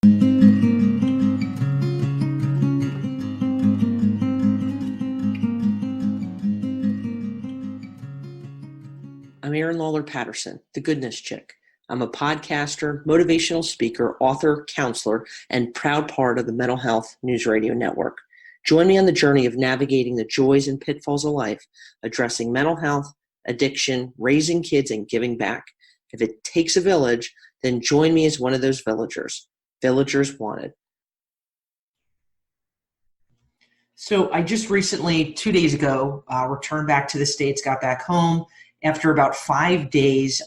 I'm Erin Lawler-Patterson, the Goodness Chick. I'm a podcaster, motivational speaker, author, counselor, and proud part of the Mental Health News Radio Network. Join me on the journey of navigating the joys and pitfalls of life, addressing mental health, addiction, raising kids, and giving back. If it takes a village, then join me as one of those villagers. Villagers wanted. So I just recently, 2 days ago, returned back to the States, got back home after about 5 days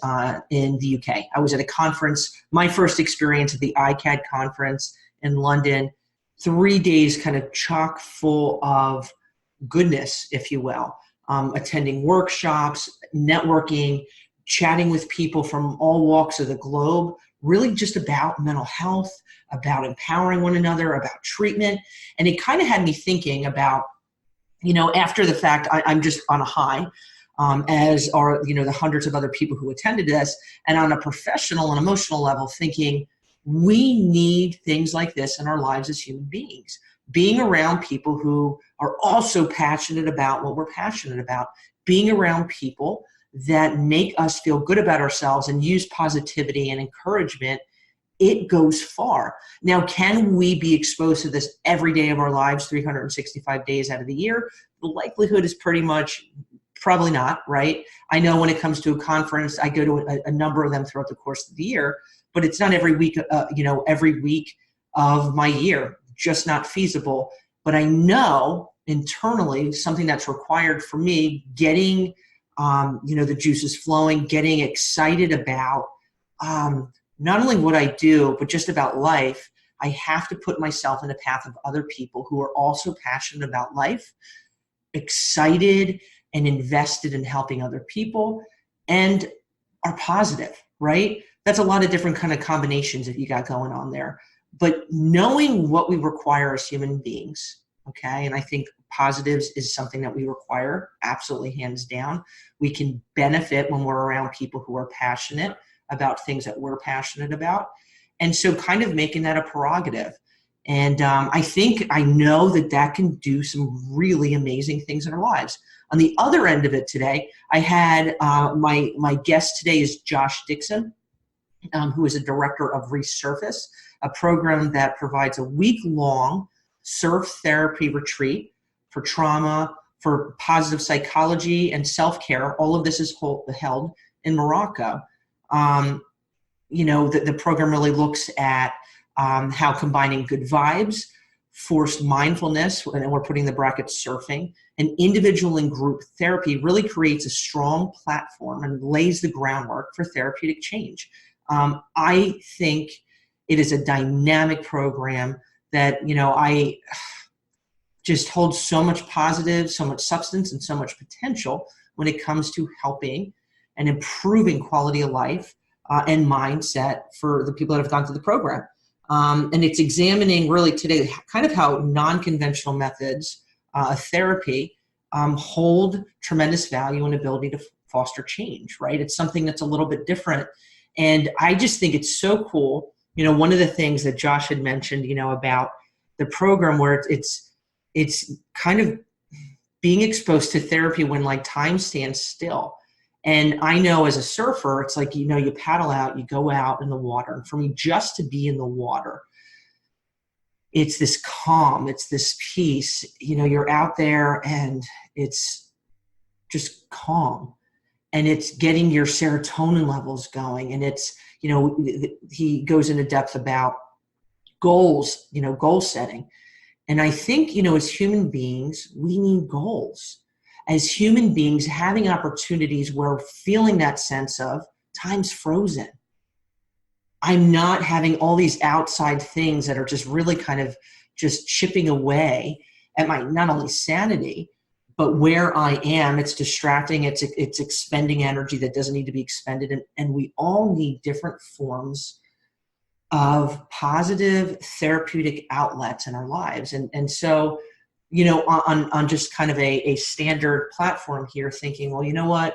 in the UK. I was at a conference, my first experience at the ICAT Conference in London. 3 days kind of chock full of goodness, if you will. Attending workshops, networking, chatting with people from all walks of the globe, really just about mental health, about empowering one another, about treatment. And it kind of had me thinking about, after the fact, I'm just on a high, as are, the hundreds of other people who attended this, and on a professional and emotional level thinking, we need things like this in our lives as human beings. Being around people who are also passionate about what we're passionate about, being around people that make us feel good about ourselves and use positivity and encouragement, it goes far. Now, can we be exposed to this every day of our lives, 365 days out of the year? The likelihood is pretty much probably not, right? I know when it comes to a conference, I go to a number of them throughout the course of the year, but it's not every week, every week of my year, just not feasible. But I know internally something that's required for me, getting, the juices flowing, getting excited about not only what I do, but just about life. I have to put myself in the path of other people who are also passionate about life, excited and invested in helping other people, and are positive, right? That's a lot of different kind of combinations that you got going on there. But knowing what we require as human beings, okay, and I think positives is something that we require, absolutely hands down. We can benefit when we're around people who are passionate about things that we're passionate about. And so kind of making that a prerogative. And I know that can do some really amazing things in our lives. On the other end of it today, I had my guest today is Josh Dickson, who is a director of Resurface, a program that provides a week-long surf therapy retreat for trauma, for positive psychology and self-care. All of this is held in Morocco. The program really looks at how combining good vibes, forced mindfulness, and we're putting the brackets surfing, and individual and group therapy really creates a strong platform and lays the groundwork for therapeutic change. I think it is a dynamic program that, I just hold so much positive, so much substance, and so much potential when it comes to helping and improving quality of life and mindset for the people that have gone through the program. And it's examining really today kind of how non-conventional methods of therapy hold tremendous value and ability to foster change, right? It's something that's a little bit different. And I just think it's so cool. One of the things that Josh had mentioned, about the program where it's kind of being exposed to therapy when like time stands still. And I know as a surfer, it's like, you paddle out, you go out in the water. And for me, just to be in the water, it's this calm, it's this peace. You're out there and it's just calm. And it's getting your serotonin levels going. And it's, he goes into depth about goals, goal setting. And I think, as human beings, we need goals. As human beings, having opportunities where we're feeling that sense of time's frozen. I'm not having all these outside things that are just really kind of just chipping away at my not only sanity, but where I am, it's distracting, it's expending energy that doesn't need to be expended. And we all need different forms of positive therapeutic outlets in our lives. And so, on just kind of a standard platform here, thinking, well, you know what,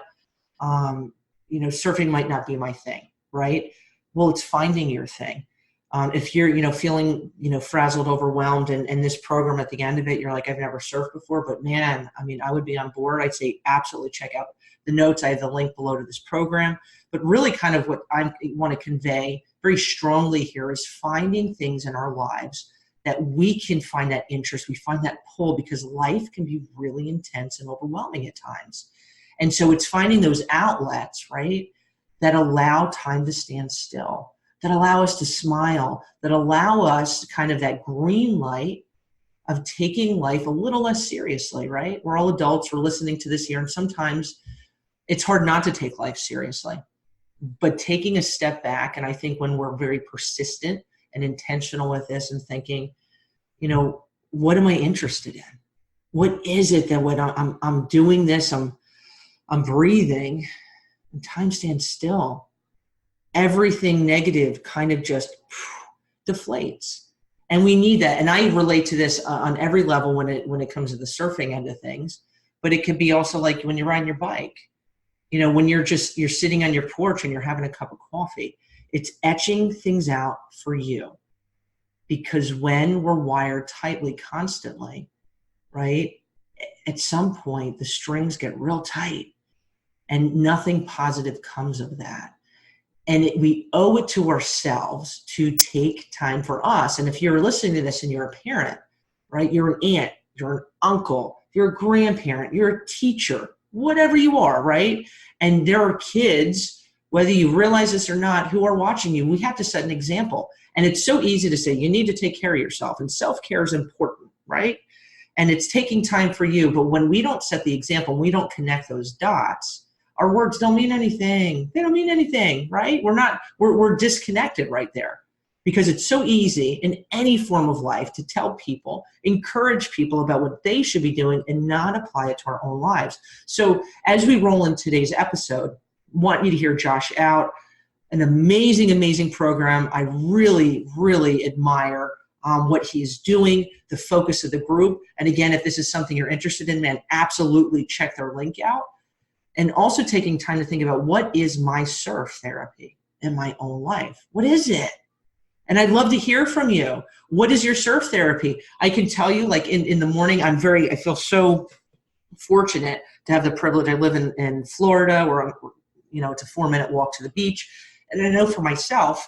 surfing might not be my thing, right? Well, it's finding your thing. If you're, feeling, frazzled, overwhelmed, and this program at the end of it, you're like, I've never surfed before, but man, I would be on board. I'd say absolutely check out the notes. I have the link below to this program. But really kind of what I want to convey very strongly here is finding things in our lives that we can find that interest, we find that pull, because life can be really intense and overwhelming at times. And so it's finding those outlets, right, that allow time to stand still, that allow us to smile, that allow us kind of that green light of taking life a little less seriously, right? We're all adults, we're listening to this here, and sometimes it's hard not to take life seriously. But taking a step back, and I think when we're very persistent and intentional with this and thinking, what am I interested in? What is it that when I'm doing this, I'm breathing, and time stands still, everything negative kind of just deflates. And we need that. And I relate to this on every level when it comes to the surfing end of things, but it could be also like when you're riding your bike, when you're sitting on your porch and you're having a cup of coffee, it's etching things out for you. Because when we're wired tightly constantly, right, at some point the strings get real tight and nothing positive comes of that. And we owe it to ourselves to take time for us. And if you're listening to this and you're a parent, right, you're an aunt, you're an uncle, you're a grandparent, you're a teacher, whatever you are, right? And there are kids, whether you realize this or not, who are watching you. We have to set an example. And it's so easy to say, you need to take care of yourself. And self-care is important, right? And it's taking time for you. But when we don't set the example, we don't connect those dots, our words don't mean anything. They don't mean anything, right? We're disconnected right there. Because it's so easy in any form of life to tell people, encourage people about what they should be doing and not apply it to our own lives. So as we roll in today's episode, want you to hear Josh out. An amazing, amazing program. I really, really admire what he's doing, the focus of the group. And again, if this is something you're interested in, man, absolutely check their link out. And also taking time to think about, what is my surf therapy in my own life? What is it? And I'd love to hear from you. What is your surf therapy? I can tell you, like in the morning, I feel so fortunate to have the privilege. I live in Florida, where it's a 4-minute walk to the beach. And I know for myself,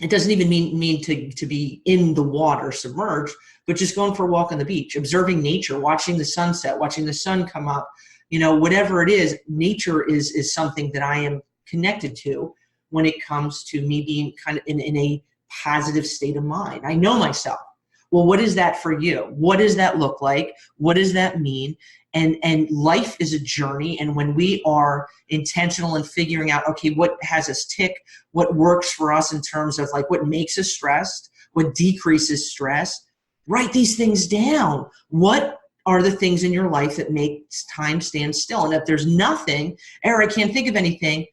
it doesn't even mean to be in the water submerged, but just going for a walk on the beach, observing nature, watching the sunset, watching the sun come up, whatever it is, nature is something that I am connected to when it comes to me being kind of in a positive state of mind. I know myself. Well, what is that for you? What does that look like? What does that mean? And life is a journey. And when we are intentional in figuring out, okay, what has us tick, what works for us in terms of like what makes us stressed, what decreases stress, write these things down. What are the things in your life that makes time stand still? And if there's nothing, I can't think of anything,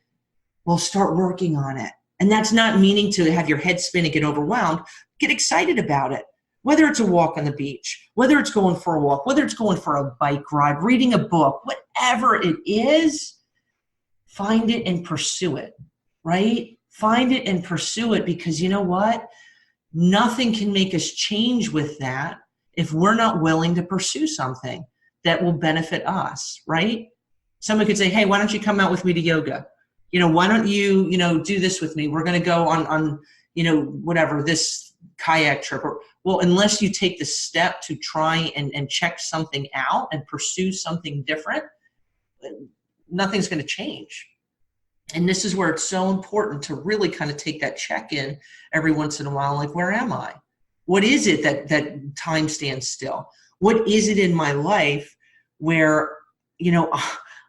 well, start working on it. And that's not meaning to have your head spin and get overwhelmed. Get excited about it. Whether it's a walk on the beach, whether it's going for a walk, whether it's going for a bike ride, reading a book, whatever it is, find it and pursue it, right? Find it and pursue it, because you know what? Nothing can make us change with that if we're not willing to pursue something that will benefit us, right? Someone could say, hey, why don't you come out with me to yoga? Why don't you, do this with me? We're going to go on, whatever, this kayak trip. Well, unless you take the step to try and check something out and pursue something different, nothing's going to change. And this is where it's so important to really kind of take that check-in every once in a while, like, where am I? What is it that time stands still? What is it in my life where,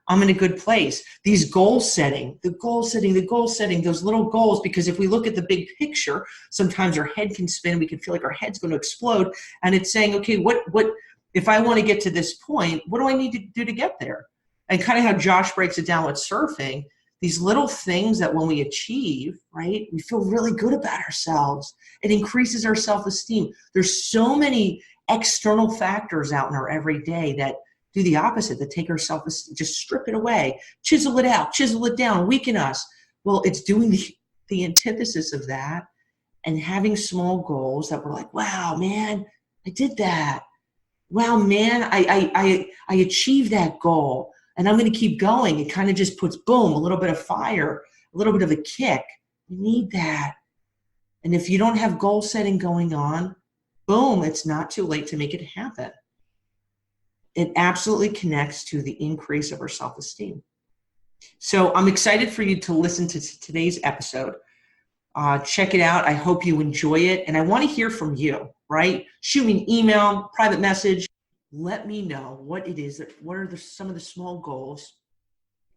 I'm in a good place? These goal setting, those little goals, because if we look at the big picture, sometimes our head can spin, we can feel like our head's going to explode. And it's saying, okay, what if I want to get to this point, what do I need to do to get there? And kind of how Josh breaks it down with surfing, these little things that when we achieve, right, we feel really good about ourselves. It increases our self-esteem. There's so many external factors out in our everyday that do the opposite, that take our self-esteem, just strip it away, chisel it out, chisel it down, weaken us. Well, it's doing the antithesis of that and having small goals that were like, wow, man, I did that. Wow, man, I achieved that goal, and I'm going to keep going. It kind of just puts, boom, a little bit of fire, a little bit of a kick. You need that. And if you don't have goal setting going on, boom, it's not too late to make it happen. It absolutely connects to the increase of our self-esteem. So I'm excited for you to listen to today's episode. Check it out. I hope you enjoy it. And I want to hear from you, right? Shoot me an email, private message. Let me know what it is, what are some of the small goals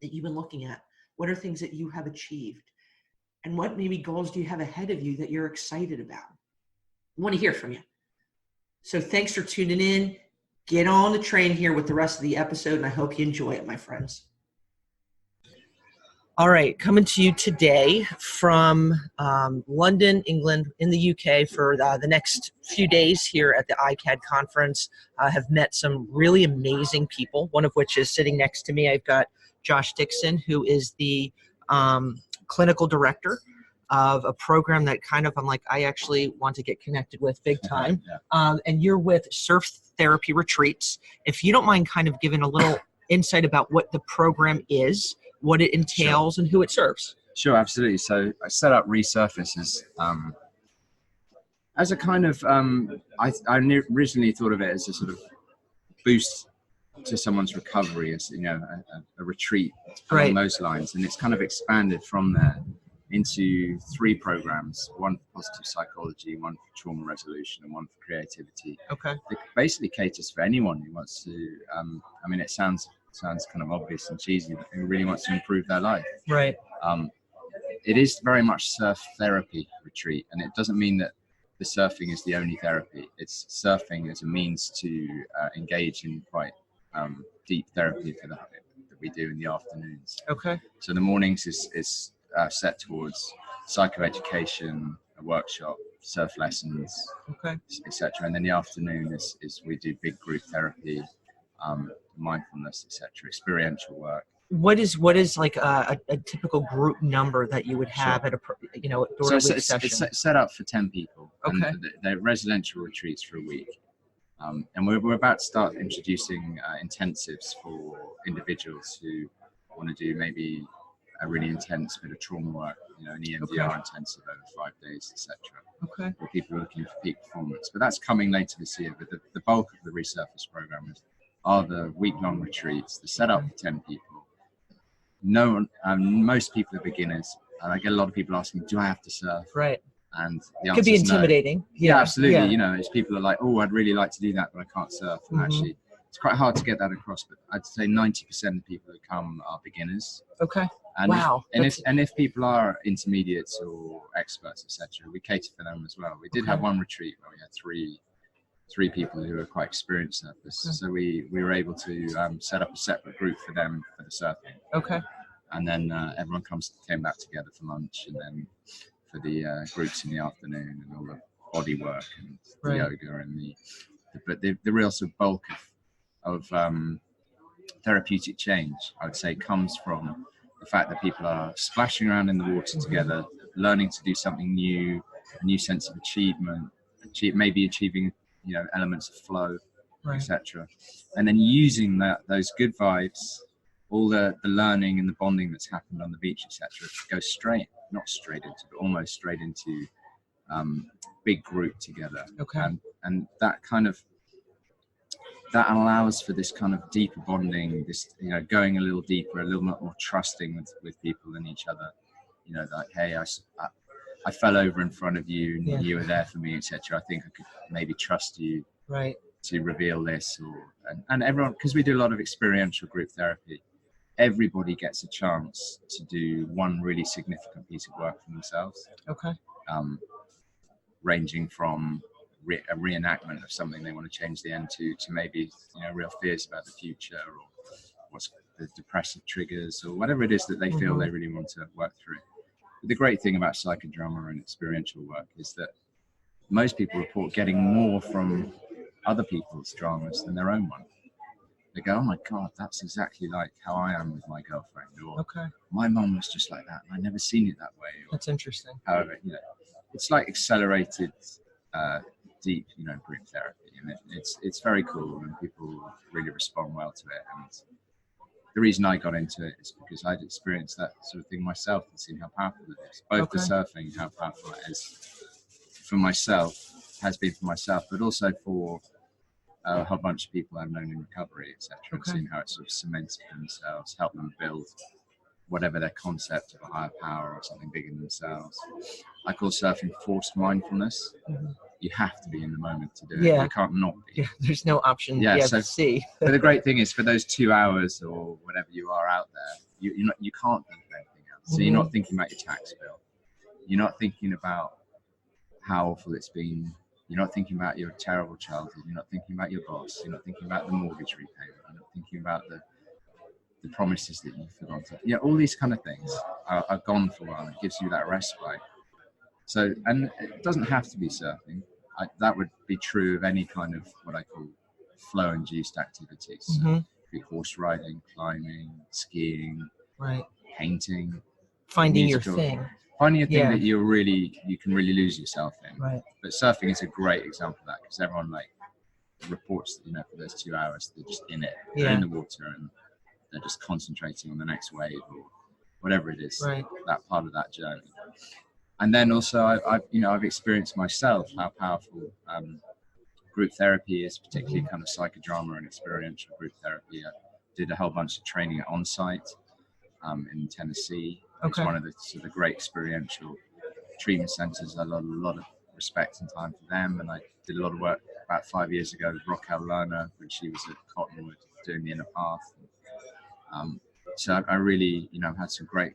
that you've been looking at? What are things that you have achieved? And what maybe goals do you have ahead of you that you're excited about? I want to hear from you. So thanks for tuning in. Get on the train here with the rest of the episode, and I hope you enjoy it, my friends. All right, coming to you today from London, England, in the UK for the next few days here at the ICAT Conference. I have met some really amazing people, one of which is sitting next to me. I've got Josh Dickson, who is the clinical director of a program that I'm like, I actually want to get connected with big time. And you're with Surf Therapy Retreats. If you don't mind kind of giving a little insight about what the program is, what it entails, sure, and who it serves. Sure, absolutely. So I set up Resurface as a kind of, I originally thought of it as a sort of boost to someone's recovery, as a retreat along those lines, and it's kind of expanded from there into 3 programs: one for positive psychology, one for trauma resolution, and one for creativity. Okay. It basically caters for anyone who wants to. It sounds kind of obvious and cheesy, but who really wants to improve their life. Right. It is very much surf therapy retreat, and it doesn't mean that the surfing is the only therapy. It's surfing as a means to engage in quite deep therapy that we do in the afternoons. Okay. So the mornings is set towards psychoeducation, a workshop, surf lessons, etc. And then the afternoon is we do big group therapy, mindfulness, etc., experiential work. What is like a typical group number that you would have at a during a week session? It's set up for 10 people. Okay. And they're residential retreats for a week. And we're about to start introducing intensives for individuals who want to do maybe a really intense bit of trauma work, an EMDR intensive over 5 days, etc. Okay. Where people are looking for peak performance. But that's coming later this year. But the bulk of the Resurface program are the week-long retreats. They're set up for 10 people. Most people are beginners. And I get a lot of people asking, do I have to surf? Right. And the answer could be intimidating. No. Yeah, absolutely. Yeah. It's people are like, oh, I'd really like to do that, but I can't surf. And actually, it's quite hard to get that across. But I'd say 90% of people who come are beginners. Okay. And wow. If people are intermediates or experts, etc., we cater for them as well. We did have one retreat where we had three people who were quite experienced surfers. So we were able to set up a separate group for them for the surfing. Okay. And then everyone came back together for lunch, and then for the groups in the afternoon, and all the body work and the yoga and the real sort of bulk of therapeutic change, I would say, comes from the fact that people are splashing around in the water together, learning to do something new, a new sense of achievement, maybe achieving elements of flow, etc. And then using those good vibes, all the learning and the bonding that's happened on the beach, etc., to go not straight into, but almost straight into big group together. Okay. And that allows for this kind of deeper bonding, this going a little deeper, a little more trusting with people and each other. Like, hey, I fell over in front of you and you were there for me, etc. I think I could maybe trust you to reveal this, and everyone, because we do a lot of experiential group therapy, everybody gets a chance to do one really significant piece of work for themselves. Okay. Ranging from a reenactment of something they want to change the end to maybe real fears about the future, or what's the depressive triggers, or whatever it is that they feel they really want to work through. But the great thing about psychodrama and experiential work is that most people report getting more from other people's dramas than their own one. They go, oh my God, that's exactly like how I am with my girlfriend, or my mum was just like that and I'd never seen it that way. Or, that's interesting. However, it's like accelerated deep, group therapy, and it's very cool, and people really respond well to it. And the reason I got into it is because I'd experienced that sort of thing myself and seen how powerful it is. Both the surfing, how powerful it is for myself, has been for myself, but also for a whole bunch of people I've known in recovery, etc. And seen how it sort of cemented themselves, helped them build whatever their concept of a higher power or something bigger than themselves. I call surfing forced mindfulness. You have to be in the moment to do it. You can't not be. Yeah, there's no option. Yeah, so see. But the great thing is, for those 2 hours or whatever you are out there, you can't think of anything else. So you're not thinking about your tax bill. You're not thinking about how awful it's been. You're not thinking about your terrible childhood. You're not thinking about your boss. You're not thinking about the mortgage repayment. You're not thinking about the promises that you've forgotten to. All these kind of things are gone for a while. It gives you that respite. So, and it doesn't have to be surfing. That would be true of any kind of what I call flow-induced activities. So it could be horse riding, climbing, skiing, painting, finding musical. your thing. Finding a thing that you can really lose yourself in. Right. But surfing is a great example of that, because everyone reports that, for those 2 hours, they're just in it. They're in the water and they're just concentrating on the next wave or whatever it is, that part of that journey. And then also I've experienced myself how powerful group therapy is, particularly kind of psychodrama and experiential group therapy. I did a whole bunch of training at On-Site in Tennessee. It's one of the sort of great experiential treatment centers. I had a lot of respect and time for them, and I did a lot of work about 5 years ago with Raquel Lerner when she was at Cottonwood doing the Inner Path. So I really, had some great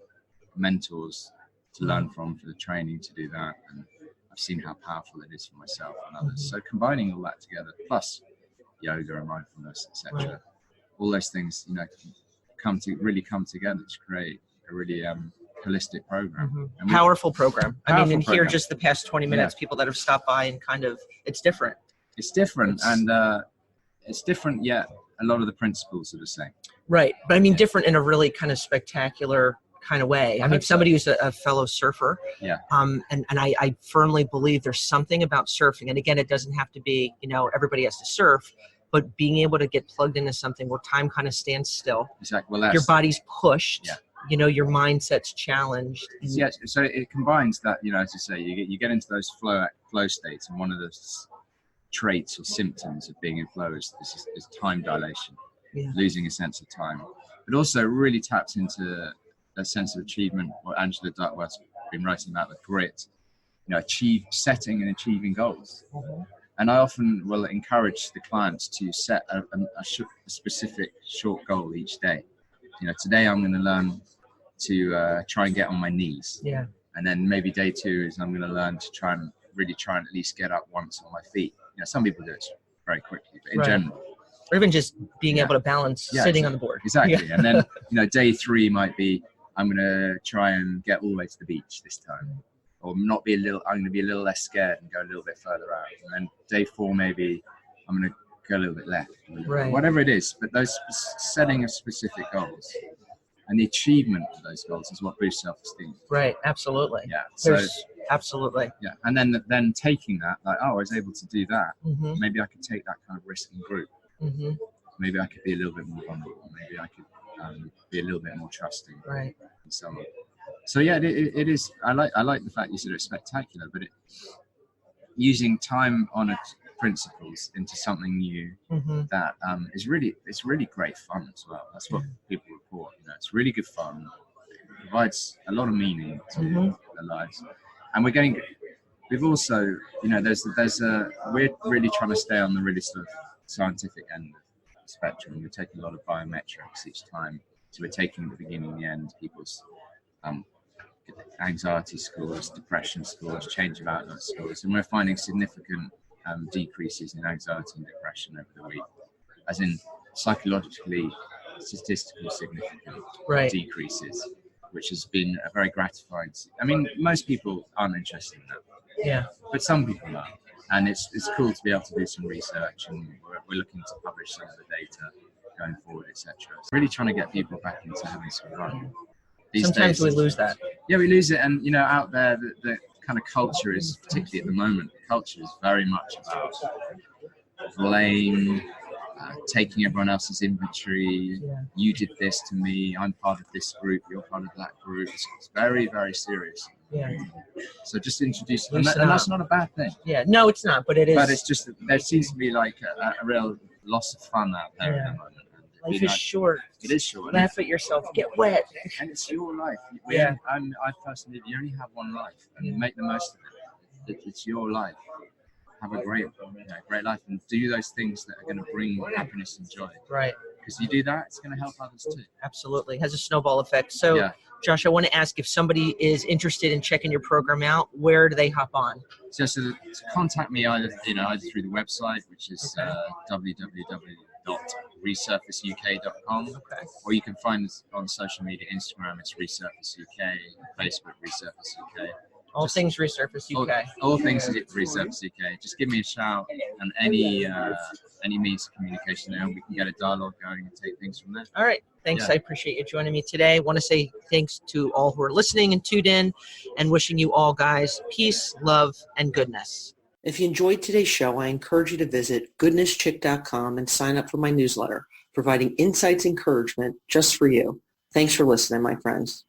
mentors to learn from for the training to do that, and I've seen how powerful it is for myself and others. So combining all that together, plus yoga and mindfulness, etc., all those things, come together to create a really holistic program. And Powerful program. Here just the past 20 minutes, people that have stopped by and it's different. It's different, and it's different, yet a lot of the principles are the same. Right. But different in a really kind of spectacular kind of way. Somebody who's a fellow surfer. Yeah. And I firmly believe there's something about surfing. And again, it doesn't have to be, everybody has to surf, but being able to get plugged into something where time kind of stands still. Exactly. Well, your body's pushed. Yeah. Your mindset's challenged. Yes. So it combines that, as you say, you get into those flow states, and one of the traits or symptoms of being in flow is time dilation, losing a sense of time. But also really taps into a sense of achievement, what Angela Duckworth's been writing about, the grit, setting and achieving goals. And I often will encourage the clients to set a specific short goal each day. Today I'm going to learn to try and get on my knees. Yeah. And then maybe day 2 is I'm going to learn to try and at least get up once on my feet. Some people do it very quickly, but in general. Or even just being able to balance sitting on the board. Exactly. And then, day 3 might be, I'm going to try and get all the way to the beach this time. Or I'm going to be a little less scared and go a little bit further out. And then day 4, maybe I'm going to go a little bit left. Whatever it is, but those setting of specific goals and the achievement of those goals is what boosts self-esteem. Right. Absolutely. Yeah. So, absolutely. Yeah. And then taking that, I was able to do that. Maybe I could take that kind of risk in group. Maybe I could be a little bit more vulnerable. Maybe I could be a little bit more trusting. Right. And so on. So yeah, it is. I like the fact you said it's spectacular, but using time-honored principles into something new that is really great fun as well. That's what people report. It's really good fun. It provides a lot of meaning to their lives, and we've also, we're really trying to stay on the really sort of scientific end of the spectrum. We're taking a lot of biometrics each time. So we're taking the beginning and the end, people's anxiety scores, depression scores, change of outlook scores, and we're finding significant decreases in anxiety and depression over the week, as in psychologically statistically significant decreases, which has been a very gratifying. Most people aren't interested in that. Yeah. But some people are. And it's cool to be able to do some research, and we're looking to publish some of the data going forward, etc. So really trying to get people back into having some fun. Sometimes we lose that. Yeah, we lose it, and out there, kind of culture is, particularly at the moment, culture is very much about blame, taking everyone else's inventory. You did this to me, I'm part of this group, you're part of that group. It's very, very serious. So just introduce, and that's not a bad thing. No, it's not, but it is. But it's just that there seems to be like a real loss of fun out there at the moment. Life is short. It is short. Laugh at yourself. Get wet. And it's your life. I personally, you only have one life, and make the most of it. It's your life. Have a great life, and do those things that are going to bring happiness and joy. Right. Because you do that, it's going to help others too. Absolutely. It has a snowball effect. So, Josh, I want to ask, if somebody is interested in checking your program out, where do they hop on? So to contact me either through the website, which is www.resurfaceuk.com, or you can find us on social media. Instagram, it's ResurfaceUK. Facebook, ResurfaceUK. All things ResurfaceUK. All things ResurfaceUK. Just give me a shout, and any means of communication there, and we can get a dialogue going and take things from there. All right. Thanks. I appreciate you joining me today. I want to say thanks to all who are listening and tuned in, and wishing you all, guys, peace, love, and goodness. If you enjoyed today's show, I encourage you to visit goodnesschick.com and sign up for my newsletter, providing insights and encouragement just for you. Thanks for listening, my friends.